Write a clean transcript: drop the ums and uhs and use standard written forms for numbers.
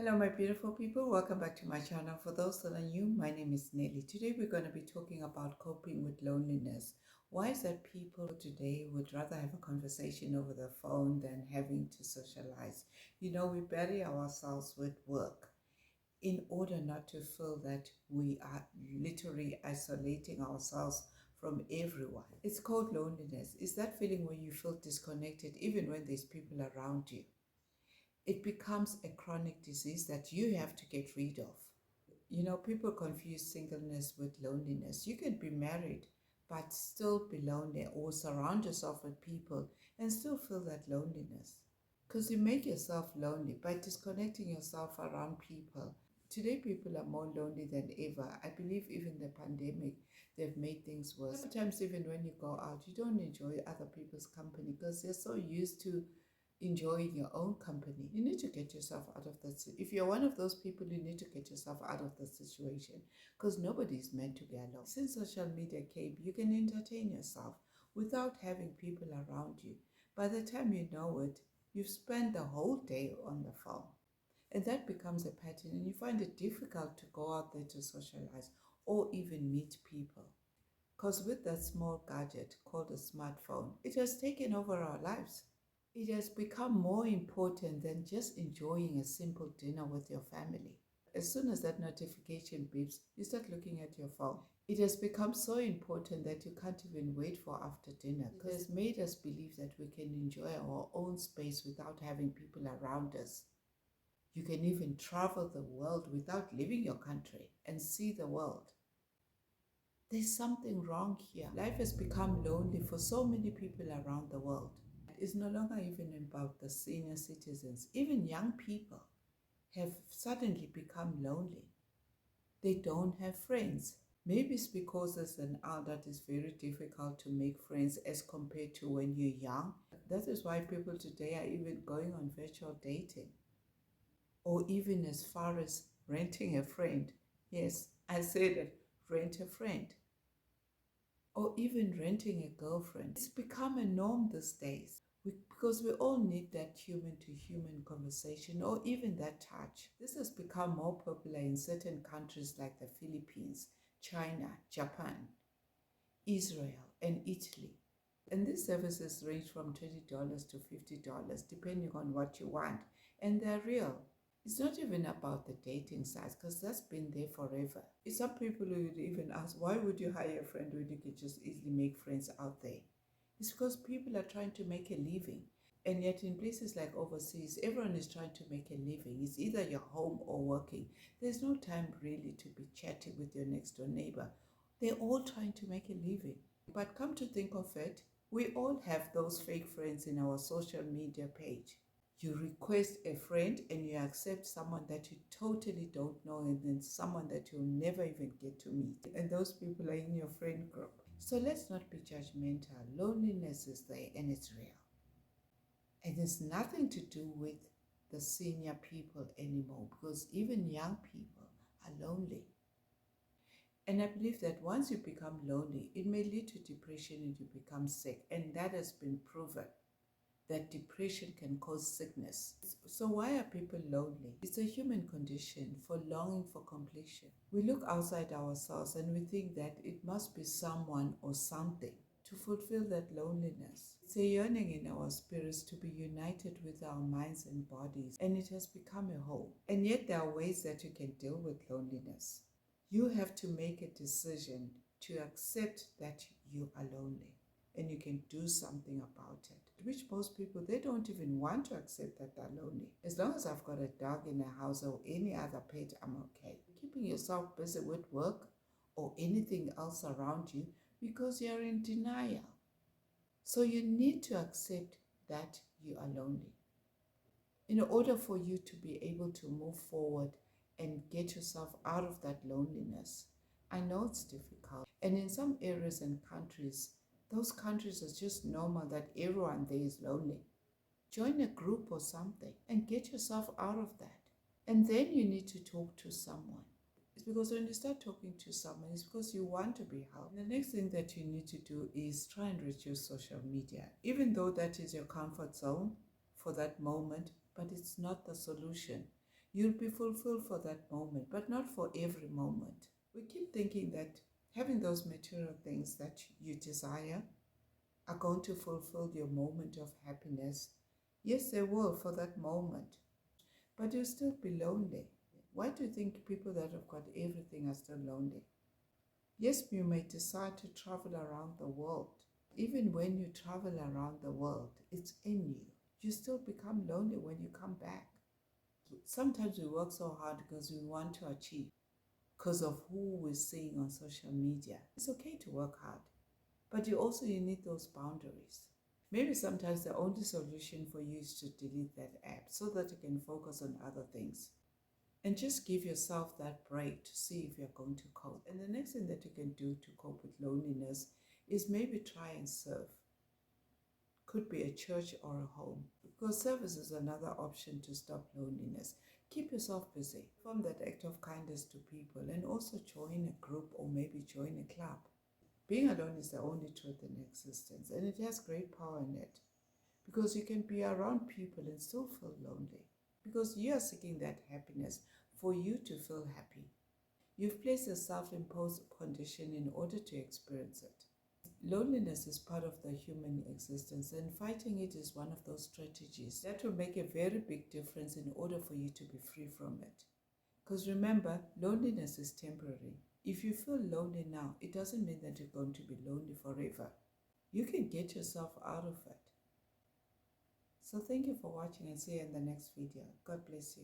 Hello, my beautiful people. Welcome back to my channel. For those that are new, my name is Nelly. Today, we're going to be talking about coping with loneliness. Why is that people today would rather have a conversation over the phone than having to socialize? We bury ourselves with work in order not to feel that we are literally isolating ourselves from everyone. It's called loneliness. It's that feeling where you feel disconnected even when there's people around you. It becomes a chronic disease that you have to get rid of. People confuse singleness with loneliness. You can be married but still be lonely, or surround yourself with people and still feel that loneliness. Because you make yourself lonely by disconnecting yourself around people. Today, people are more lonely than ever. I believe even the pandemic, they've made things worse. Sometimes even when you go out, you don't enjoy other people's company because they're so used to enjoying your own company. You need to get yourself out of that. If you're one of those people, you need to get yourself out of the situation because nobody is meant to be alone. Since social media came, you can entertain yourself without having people around you. By the time you know it, you've spent the whole day on the phone. And that becomes a pattern, and you find it difficult to go out there to socialize or even meet people. Because with that small gadget called a smartphone, it has taken over our lives. It has become more important than just enjoying a simple dinner with your family. As soon as that notification beeps, you start looking at your phone. It has become so important that you can't even wait for after dinner. It has made us believe that we can enjoy our own space without having people around us. You can even travel the world without leaving your country and see the world. There's something wrong here. Life has become lonely for so many people around the world. It's no longer even about the senior citizens. Even young people have suddenly become lonely. They don't have friends. Maybe it's because as an adult it's very difficult to make friends as compared to when you're young. That is why people today are even going on virtual dating, or even as far as renting a friend. Yes, I said it, rent a friend. Or even renting a girlfriend. It's become a norm these days because we all need that human-to-human conversation, or even that touch. This has become more popular in certain countries like the Philippines, China, Japan, Israel, and Italy. And these services range from $20 to $50 depending on what you want, and they're real. It's not even about the dating sites because that's been there forever. Some people would even ask, why would you hire a friend when you could just easily make friends out there? It's because people are trying to make a living. And yet in places like overseas, everyone is trying to make a living. It's either you're home or working. There's no time really to be chatting with your next door neighbor. They're all trying to make a living. But come to think of it, we all have those fake friends in our social media page. You request a friend and you accept someone that you totally don't know, and then someone that you'll never even get to meet. And those people are in your friend group. So let's not be judgmental. Loneliness is there and it's real. And it's nothing to do with the senior people anymore, because even young people are lonely. And I believe that once you become lonely, it may lead to depression and you become sick. And that has been proven, that depression can cause sickness. So why are people lonely? It's a human condition for longing for completion. We look outside ourselves and we think that it must be someone or something to fulfill that loneliness. It's a yearning in our spirits to be united with our minds and bodies, and it has become a whole. And yet there are ways that you can deal with loneliness. You have to make a decision to accept that you are lonely, and you can do something about it, which most people, they don't even want to accept that they're lonely. As long as I've got a dog in the house or any other pet, I'm okay. Keeping yourself busy with work or anything else around you because you're in denial. So you need to accept that you are lonely in order for you to be able to move forward and get yourself out of that loneliness. I know it's difficult. And in some areas and countries, those countries are just normal that everyone there is lonely. Join a group or something and get yourself out of that. And then you need to talk to someone. It's because when you start talking to someone, it's because you want to be helped. And the next thing that you need to do is try and reduce social media, even though that is your comfort zone for that moment, but it's not the solution. You'll be fulfilled for that moment, but not for every moment. We keep thinking that having those material things that you desire are going to fulfill your moment of happiness. Yes, they will for that moment, but you'll still be lonely. Why do you think people that have got everything are still lonely? Yes, you may decide to travel around the world. Even when you travel around the world, it's in you. You still become lonely when you come back. Sometimes we work so hard because we want to achieve, because of who we're seeing on social media. It's okay to work hard, but you need those boundaries. Maybe sometimes the only solution for you is to delete that app so that you can focus on other things. And just give yourself that break to see if you're going to cope. And the next thing that you can do to cope with loneliness is maybe try and serve. Could be a church or a home, because service is another option to stop loneliness. Keep yourself busy. Perform that act of kindness to people, and also join a group or maybe join a club. Being alone is the only truth in existence, and it has great power in it, because you can be around people and still feel lonely, because you are seeking that happiness for you to feel happy. You've placed a self-imposed condition in order to experience it. Loneliness is part of the human existence, and fighting it is one of those strategies that will make a very big difference in order for you to be free from it. Because remember, loneliness is temporary. If you feel lonely now, it doesn't mean that you're going to be lonely forever. You can get yourself out of it. So thank you for watching, and see you in the next video. God bless you.